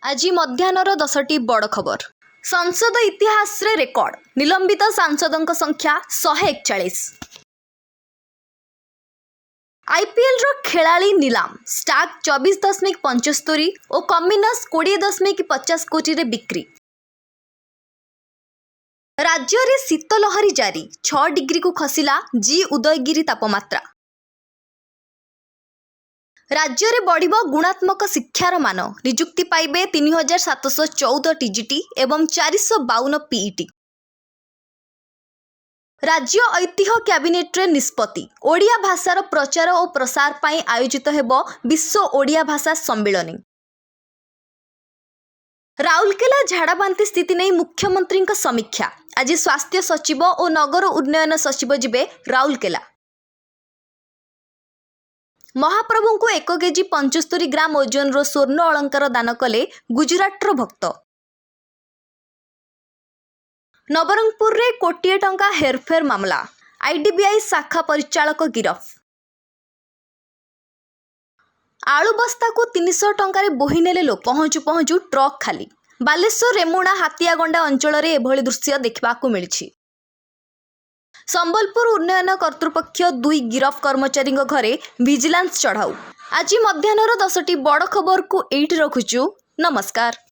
आज मध्याह्नर 10टी बड़ खबर। संसद इतिहास रे रेकर्ड निलंबित सांसदों संख्या 141। आईपीएल रो खेलाड़ी नीलाम स्टार्क 24.75 और कमिनस 20.50 कोटी रे बिक्री। राज्य रे शीतलहरी जारी 6 डिग्री को खसिला जी उदयगिरी तापमात्रा। राज्य रे बढ़िबो गुणात्मक शिक्षार मान नियुक्ति पाइबे 3714 टीजीटी एवं 452 पीईटी। राज्य ऐतिह्य कैबिनेट रे निष्पत्ति ओडिया भाषार प्रचार और प्रसार पाई आयोजित हेबो विश्व ओडिया भाषा सम्मेलन। राउरकेला झाड़ाबांती स्थिति नहीं मुख्यमंत्री समीक्षा। आज स्वास्थ्य सचिव और नगर उन्नयन सचिव जिबे राउरकेला। महाप्रभु को 1 केजी 75 ग्राम ओजन रो स्वर्ण अलंकार दान कले गुजरातर भक्त। नवरंगपुर रे कोटिए टंका हेरफेर मामला आईडीबीआई शाखा परिचालक गिरफ। आलू बस्ता को 300 टंका रे बोही नेले लोक पहुंचु पहुंचु ट्रक खाली। बालेश्वर रेमुणा हातियागंडा अंचल रे एभली दृश्य देखा मिली। संबलपुर उन्नयन कर्तृपक्ष 2 गिरफ कर्मचारी घरे विजिलेंस चढ़ाऊ। आज मध्याह्नर 10टी बड़ खबर को एइट रखुचु। नमस्कार।